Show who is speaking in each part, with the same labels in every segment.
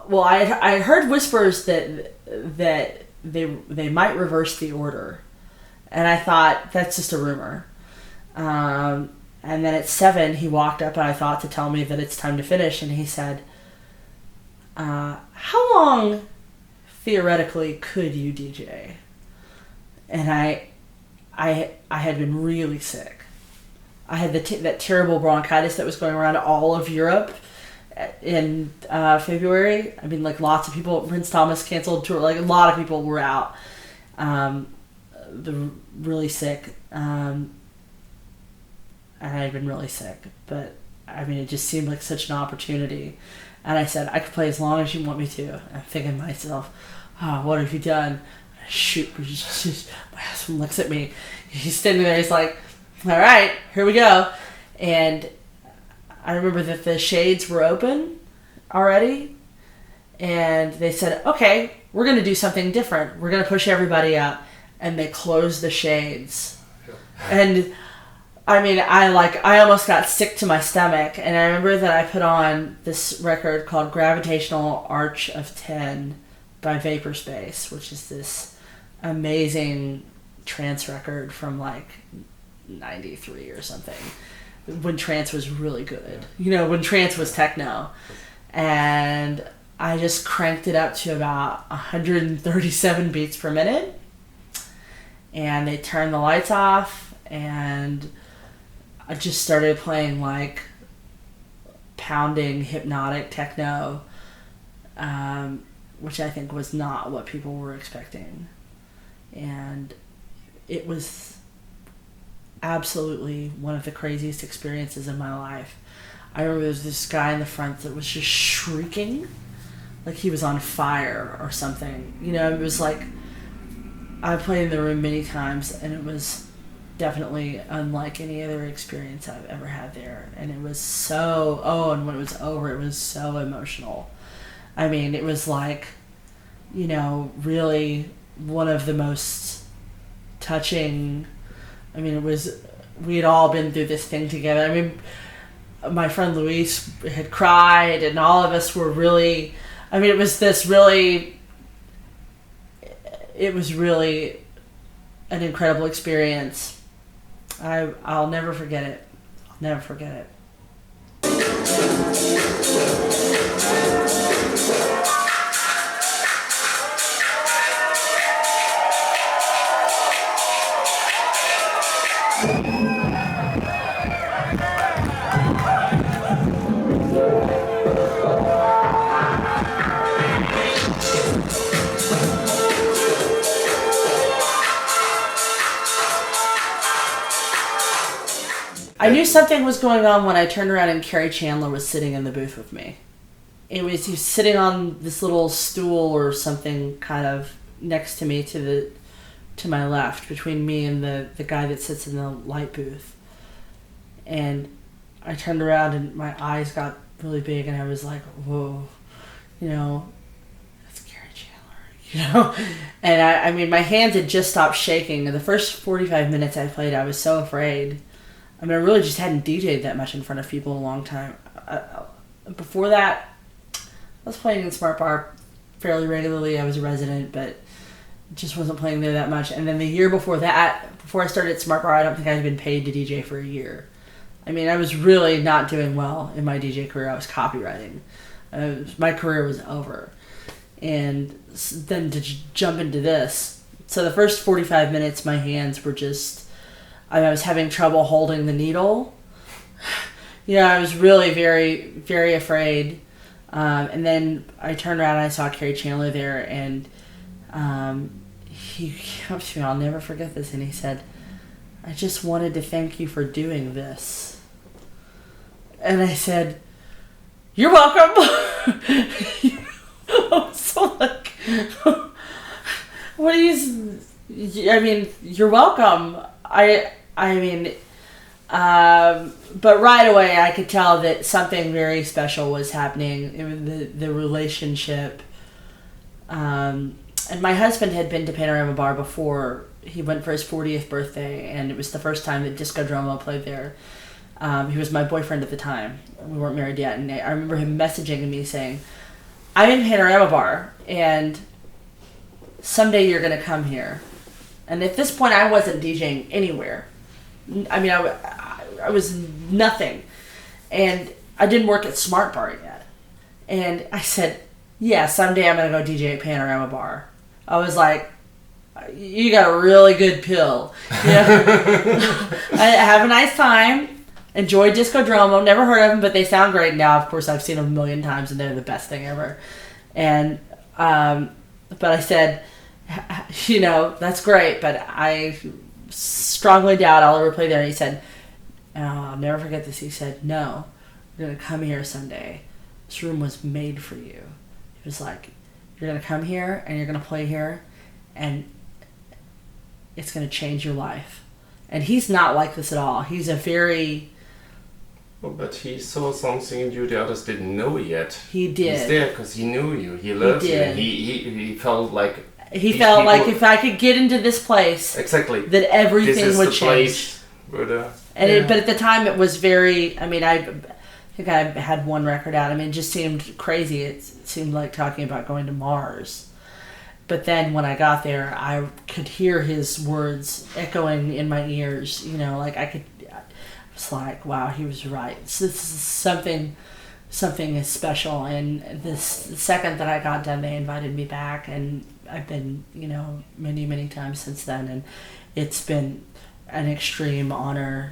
Speaker 1: well, I heard whispers that they might reverse the order, and I thought that's just a rumor. And then at 7, he walked up, and I thought to tell me that it's time to finish, and he said, "How long, theoretically, could you DJ?" And I had been really sick. I had that terrible bronchitis that was going around all of Europe in February. I mean, like, lots of people. Prince Thomas canceled tour. Like, a lot of people were out. Really sick. And I had been really sick. But, I mean, it just seemed like such an opportunity. And I said, I could play as long as you want me to. And I'm thinking to myself, oh, what have you done? Shoot. My husband looks at me. He's standing there. He's like, all right, here we go. And I remember that the shades were open already. And they said, okay, we're going to do something different. We're going to push everybody up. And they closed the shades. And I mean, I almost got sick to my stomach. And I remember that I put on this record called Gravitational Arch of 10 by Vaporspace, which is this amazing trance record from like 93 or something, when trance was really good. You know, when trance was techno. And I just cranked it up to about 137 beats per minute. And they turned the lights off, and I just started playing like pounding hypnotic techno, which I think was not what people were expecting. And it was absolutely one of the craziest experiences in my life. I remember there was this guy in the front that was just shrieking like he was on fire or something. You know, it was like, I played in the room many times, and it was definitely unlike any other experience I've ever had there. And it was and when it was over, it was so emotional. I mean, it was like, you know, really one of the most touching. I mean, we had all been through this thing together. I mean, my friend Luis had cried, and all of us were really, I mean, it was really an incredible experience. I'll never forget it. I'll never forget it. I knew something was going on when I turned around and Carrie Chandler was sitting in the booth with me. He was sitting on this little stool or something kind of next to me to my left, between me and the guy that sits in the light booth. And I turned around and my eyes got really big, and I was like, whoa, you know, that's Carrie Chandler, you know? And I mean, my hands had just stopped shaking. In the first 45 minutes I played, I was so afraid. I mean, I really just hadn't DJ'd that much in front of people in a long time. Before that, I was playing in Smart Bar fairly regularly. I was a resident, but just wasn't playing there that much. And then the year before that, before I started at Smart Bar, I don't think I had been paid to DJ for a year. I mean, I was really not doing well in my DJ career. I was copywriting. My career was over. And then to jump into this. So the first 45 minutes, my hands were just... I was having trouble holding the needle. Yeah, I was really very, very afraid. And then I turned around and I saw Carrie Chandler there, and he came up to me, I'll never forget this, and he said, I just wanted to thank you for doing this. And I said, you're welcome. I was so like, what do you... I mean, you're welcome. I mean, but right away I could tell that something very special was happening in the relationship. And my husband had been to Panorama Bar before. He went for his 40th birthday, and it was the first time that Disco Dromo played there. He was my boyfriend at the time. We weren't married yet, and I remember him messaging me saying, I'm in Panorama Bar, and someday you're going to come here. And at this point, I wasn't DJing anywhere. I mean, I was nothing. And I didn't work at Smart Bar yet. And I said, yeah, someday I'm going to go DJ at Panorama Bar. I was like, you got a really good pill. I have a nice time. Enjoy Discodromo. Never heard of them, but they sound great now. Of course, I've seen them a million times, and they're the best thing ever. And, but I said, that's great, but I strongly doubt I'll ever play there. And he said, I'll never forget this. He said, no, you're going to come here someday. This room was made for you. He was like, you're going to come here, and you're going to play here, and it's going to change your life. And he's not like this at all. He's a very...
Speaker 2: Well, but he saw something in you the others didn't know yet.
Speaker 1: He did.
Speaker 2: He's there because he knew you. He loved you. He felt like...
Speaker 1: He felt like if I could get into this place...
Speaker 2: Exactly.
Speaker 1: That everything would change.
Speaker 2: Place where
Speaker 1: but at the time it was very... I mean, I think I had one record out. I mean, it just seemed crazy. It seemed like talking about going to Mars. But then when I got there, I could hear his words echoing in my ears. Like I could... I was like, wow, he was right. So this is something is special. And the second that I got done, they invited me back. And I've been, many, many times since then. And it's been an extreme honor.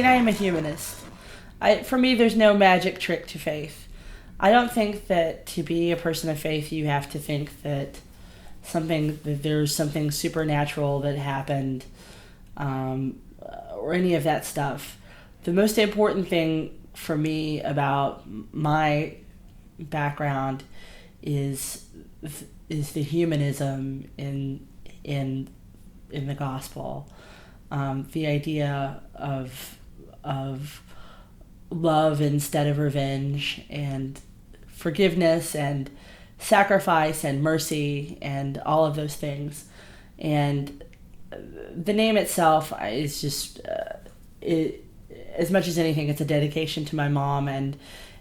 Speaker 1: I am a humanist. For me, there's no magic trick to faith. I don't think that to be a person of faith, you have to think that there's something supernatural that happened, or any of that stuff. The most important thing for me about my background is the humanism in the gospel. The idea of love instead of revenge, and forgiveness and sacrifice and mercy and all of those things. And the name itself is just as much as anything, it's a dedication to my mom and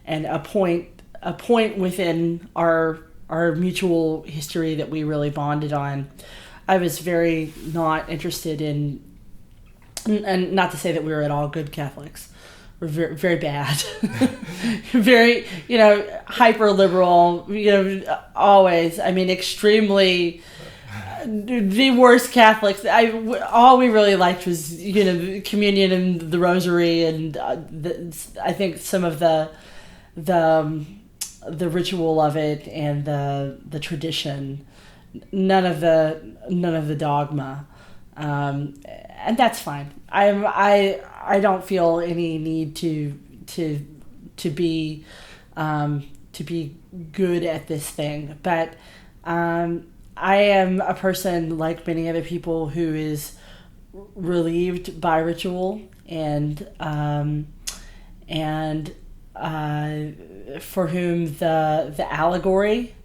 Speaker 1: a point within our mutual history that we really bonded on. I was very not interested in, and not to say that we were at all good Catholics. We're very, very bad. Very, hyper liberal, always. I mean, extremely the worst Catholics. All we really liked was, communion and the rosary, and I think some of the ritual of it and the tradition. None of the dogma. And that's fine. I don't feel any need to be good at this thing, but I am a person like many other people who is relieved by ritual and for whom the allegory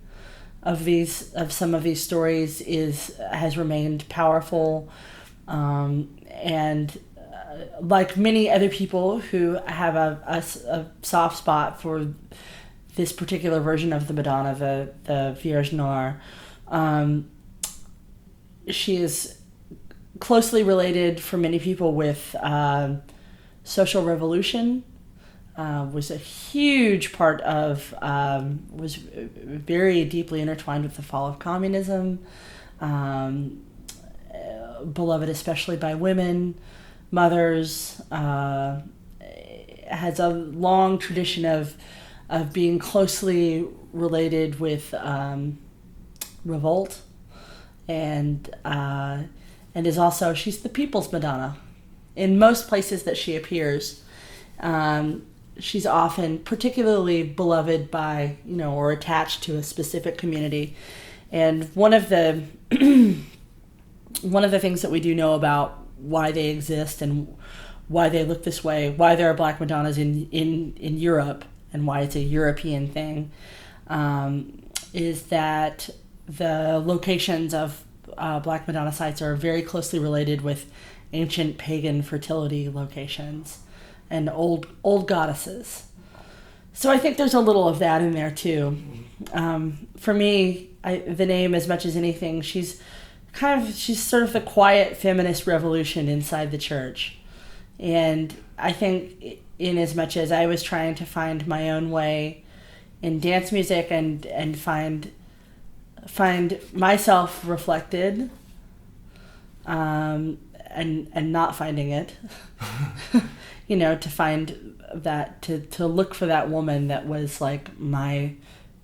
Speaker 1: of some of these stories has remained powerful. And like many other people who have a soft spot for this particular version of the Madonna, the Vierge Noire, she is closely related for many people with social revolution. Was a huge part of, was very deeply intertwined with the fall of communism. Beloved especially by women, mothers, has a long tradition of being closely related with revolt, and is also, she's the people's Madonna. In most places that she appears, she's often particularly beloved by, or attached to a specific community. And one of the things that we do know about why they exist and why they look this way, why there are Black Madonnas in Europe and why it's a European thing, is that the locations of Black Madonna sites are very closely related with ancient pagan fertility locations and old goddesses. So I think there's a little of that in there too. For me, the name, as much as anything, she's sort of the quiet feminist revolution inside the church. And I think in as much as I was trying to find my own way in dance music and find myself reflected, and not finding it, to find that, to look for that woman that was like my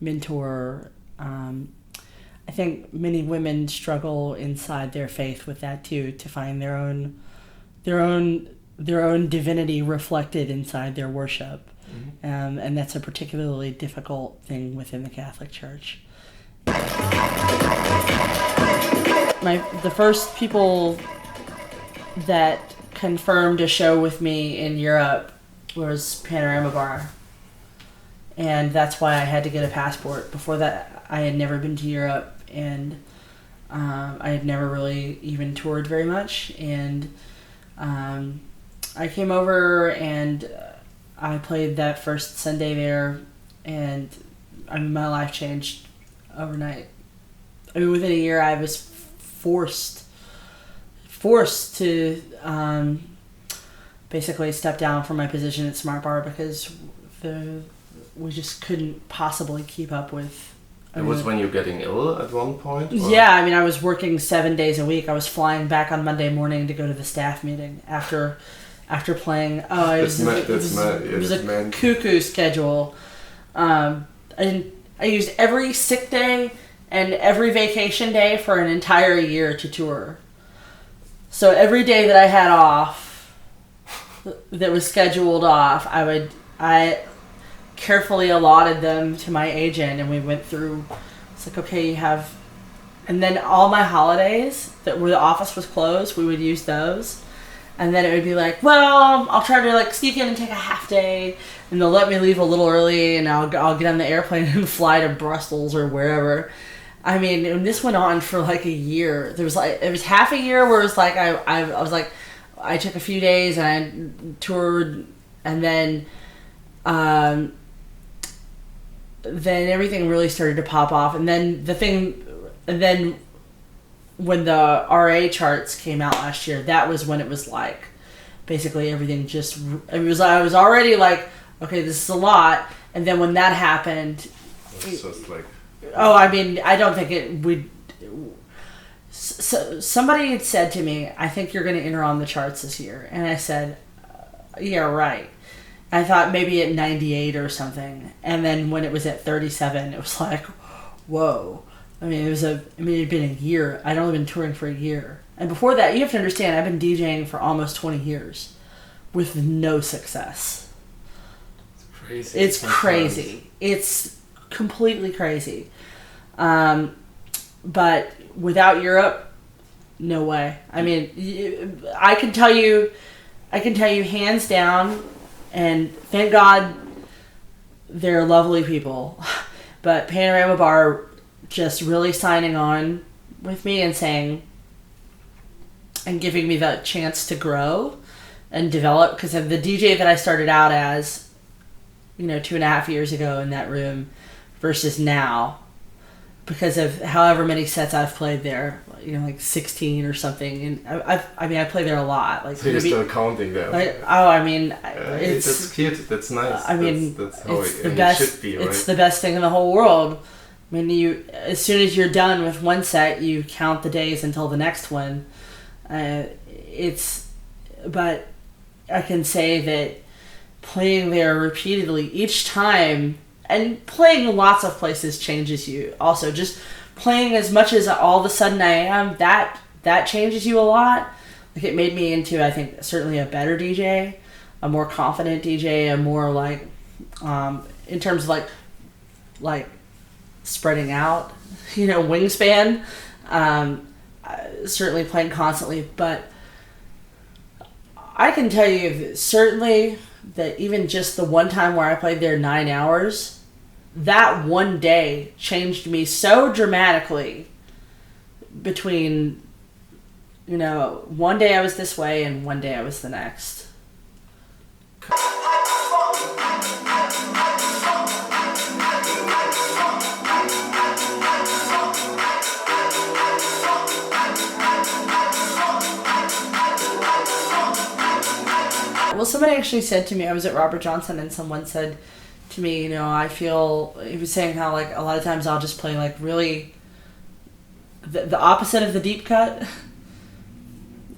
Speaker 1: mentor. I think many women struggle inside their faith with that too, to find their own divinity reflected inside their worship. Mm-hmm. And that's a particularly difficult thing within the Catholic Church. The first people that confirmed a show with me in Europe was Panorama Bar. And that's why I had to get a passport. Before that, I had never been to Europe, and I had never really even toured very much. And I came over and I played that first Sunday there, and my life changed overnight. Within a year, I was forced to basically step down from my position at Smart Bar because we just couldn't possibly keep up with.
Speaker 2: It was when you were getting ill at one point? Or?
Speaker 1: Yeah, I was working 7 days a week. I was flying back on Monday morning to go to the staff meeting after playing. It was a cuckoo schedule. I used every sick day and every vacation day for an entire year to tour. So every day that I had off, that was scheduled off, I carefully allotted them to my agent, and we went through. It's like, okay, you have, and then all my holidays where the office was closed, we would use those, and then it would be like, well, I'll try to sneak in and take a half day, and they'll let me leave a little early, and I'll get on the airplane and fly to Brussels or wherever. And this went on for a year. It was half a year where it was like I was like, I took a few days and I toured, and then everything really started to pop off. And then when the RA charts came out last year, that was when it was like, basically everything just, I was already like, okay, this is a lot. And then when that happened,
Speaker 2: it's just like,
Speaker 1: I don't think it would. So somebody had said to me, I think you're going to enter on the charts this year. And I said, yeah, right. I thought maybe at 98 or something. And then when it was at 37, it was like, whoa. It had been a year. I'd only been touring for a year. And before that, you have to understand, I've been DJing for almost 20 years with no success.
Speaker 2: It's crazy.
Speaker 1: It's crazy. It's completely crazy. But without Europe, no way. I can tell you hands down, and thank God they're lovely people, but Panorama Bar just really signing on with me and saying, and giving me that chance to grow and develop, because of the DJ that I started out as, 2.5 years ago in that room versus now, because of however many sets I've played there, 16 or something, and I play there a lot.
Speaker 2: So you're still counting them?
Speaker 1: It's
Speaker 2: that's cute. That's nice. That's how
Speaker 1: it should be, right? It's the best thing in the whole world. As soon as you're done with one set, you count the days until the next one. But I can say that playing there repeatedly each time, and playing lots of places changes you. Also, just playing as much as all of a sudden I am, that changes you a lot. It made me into, I think, certainly a better DJ, a more confident DJ, a more in terms of like spreading out, wingspan. Certainly playing constantly, but I can tell you that certainly that even just the one time where I played there 9 hours, that one day changed me so dramatically between, one day I was this way and one day I was the next. Well, somebody actually said to me, I was at Robert Johnson, and someone said to me, I feel, he was saying how, like, a lot of times I'll just play, like, really the opposite of the deep cut.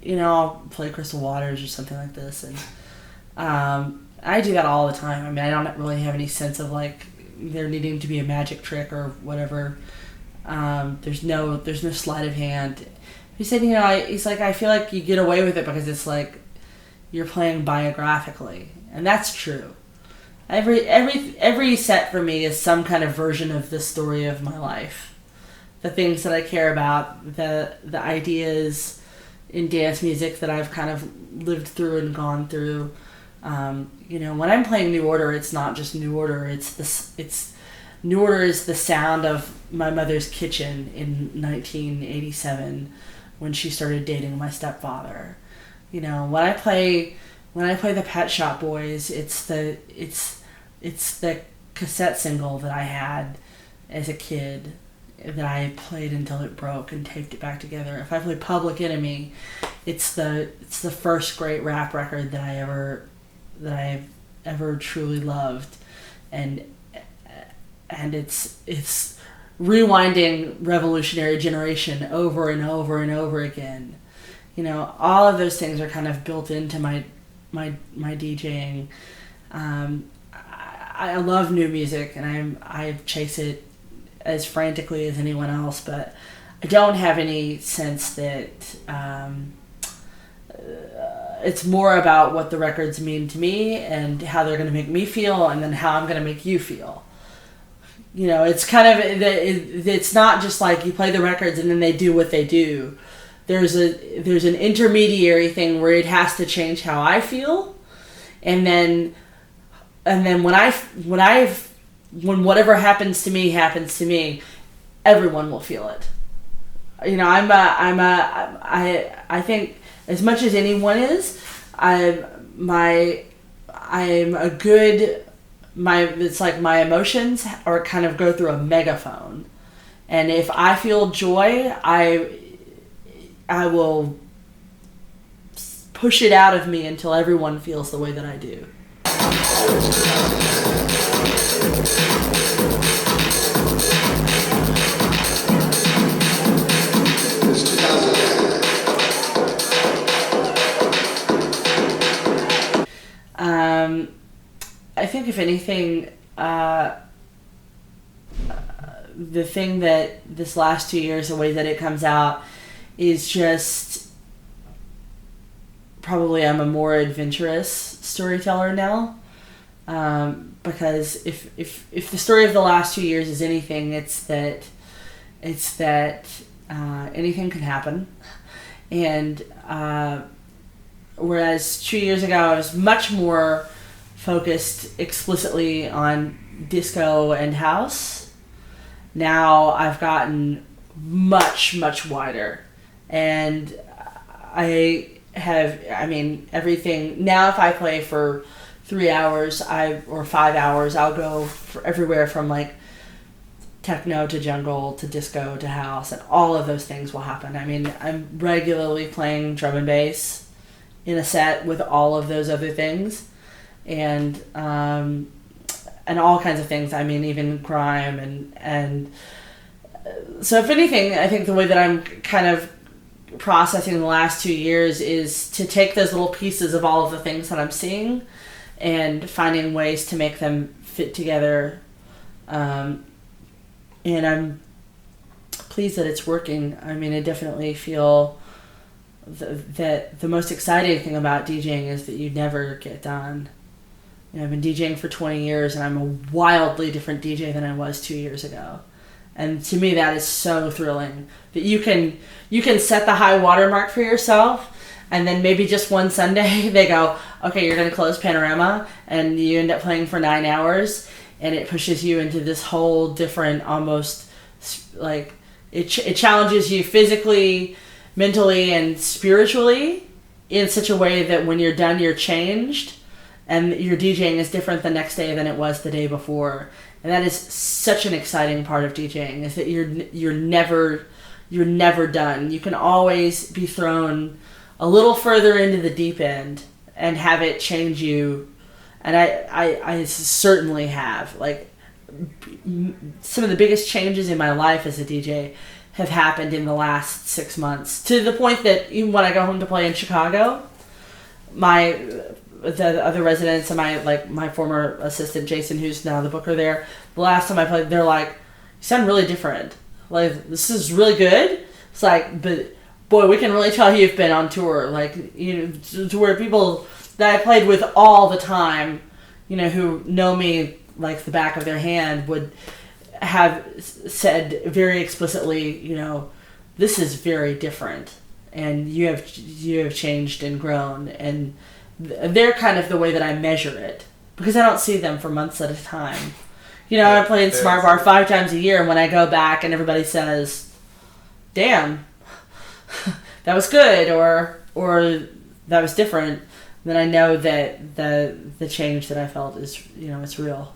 Speaker 1: I'll play Crystal Waters or something like this, and I do that all the time. I mean, I don't really have any sense of, like, there needing to be a magic trick or whatever. There's no sleight of hand. He said, he's like, I feel like you get away with it because it's like you're playing biographically, and that's true. Every set for me is some kind of version of the story of my life. The things that I care about, the ideas in dance music that I've kind of lived through and gone through. When I'm playing New Order, it's not just New Order. It's New Order is the sound of my mother's kitchen in 1987 when she started dating my stepfather. When I play the Pet Shop Boys, it's the cassette single that I had as a kid that I played until it broke and taped it back together. If I play Public Enemy, it's the first great rap record that I've ever truly loved, and it's rewinding Revolutionary Generation over and over and over again. All of those things are kind of built into my DJing. I love new music, and I chase it as frantically as anyone else, but I don't have any sense that it's more about what the records mean to me and how they're going to make me feel, and then how I'm going to make you feel. It's kind of, it's not just like you play the records and then they do what they do. There's an intermediary thing where it has to change how I feel, and then when whatever happens to me, everyone will feel it. I think as much as anyone is, it's like my emotions are kind of go through a megaphone, and if I feel joy, I will push it out of me until everyone feels the way that I do. I think if anything, the thing that this last 2 years, the way that it comes out, is just probably I'm a more adventurous storyteller now. Because if the story of the last 2 years is anything, it's that anything can happen. And whereas 2 years ago I was much more focused explicitly on disco and house, now I've gotten much wider, and everything now. If I play for 3 hours or 5 hours, I'll go for everywhere from like techno to jungle to disco to house, and all of those things will happen. I mean, I'm regularly playing drum and bass in a set with all of those other things, and all kinds of things. I mean, even grime and so if anything, I think the way that I'm kind of processing the last 2 years is to take those little pieces of all of the things that I'm seeing and finding ways to make them fit together. And I'm pleased that it's working. I mean, I definitely feel that the most exciting thing about DJing is that you never get done. I've been DJing for 20 years, and I'm a wildly different DJ than I was 2 years ago. And to me, that is so thrilling that you can set the high watermark for yourself, And then maybe just one Sunday they go, okay, you're going to close Panorama, and you end up playing for 9 hours, and it pushes you into this whole different, almost like it challenges you physically, mentally, and spiritually in such a way that when you're done, you're changed, and your DJing is different the next day than it was the day before. And that is such an exciting part of DJing, is that you're never done. You can always be thrown a little further into the deep end and have it change you. And I certainly have. Like, some of the biggest changes in my life as a DJ have happened in the last 6 months, to the point that even when I go home to play in Chicago, the other residents and my former assistant Jason, who's now the booker there, the last time I played, they're like, "You sound really different. Like, this is really good." It's like, but boy, we can really tell you've been on tour. Like, you know, to where people that I played with all the time, you know, who know me like the back of their hand, would have said very explicitly, you know, this is very different, and you have changed and grown. And they're kind of the way that I measure it, because I don't see them for months at a time. You know, I play in Smart Bar 5 times a year, and when I go back and everybody says, "Damn, that was good," or "that was different," then I know that the change that I felt is, you know, it's real.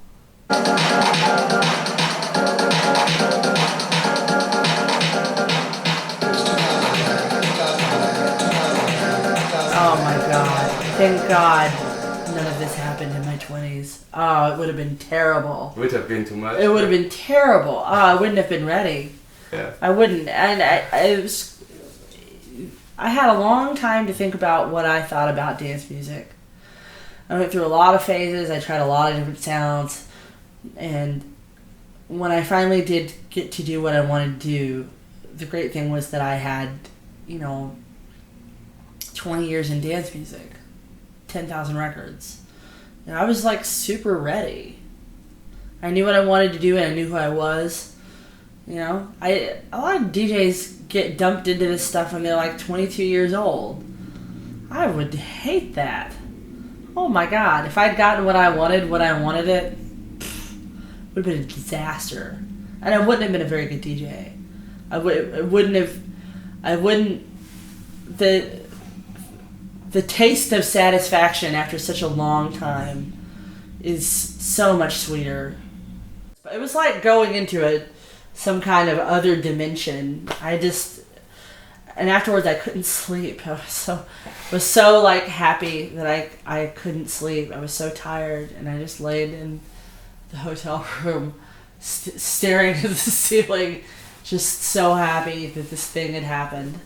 Speaker 1: Oh my God. Thank God none of this happened in my 20s. Oh, it would have been terrible.
Speaker 2: Would have been too much.
Speaker 1: It would have been terrible. Oh, I wouldn't have been ready.
Speaker 2: Yeah.
Speaker 1: I wouldn't. And I had a long time to think about what I thought about dance music. I went through a lot of phases. I tried a lot of different sounds. And when I finally did get to do what I wanted to do, the great thing was that I had, you know, 20 years in dance music, 10,000 records. And I was like super ready. I knew what I wanted to do, and I knew who I was. You know, a lot of DJs get dumped into this stuff when they're like 22 years old. I would hate that. Oh my God, if I'd gotten what I wanted it, would have been a disaster. And I wouldn't have been a very good DJ. The taste of satisfaction after such a long time is so much sweeter. It was like going into some kind of other dimension. And afterwards I couldn't sleep. I was so like happy that I couldn't sleep. I was so tired, and I just laid in the hotel room staring at the ceiling, just so happy that this thing had happened.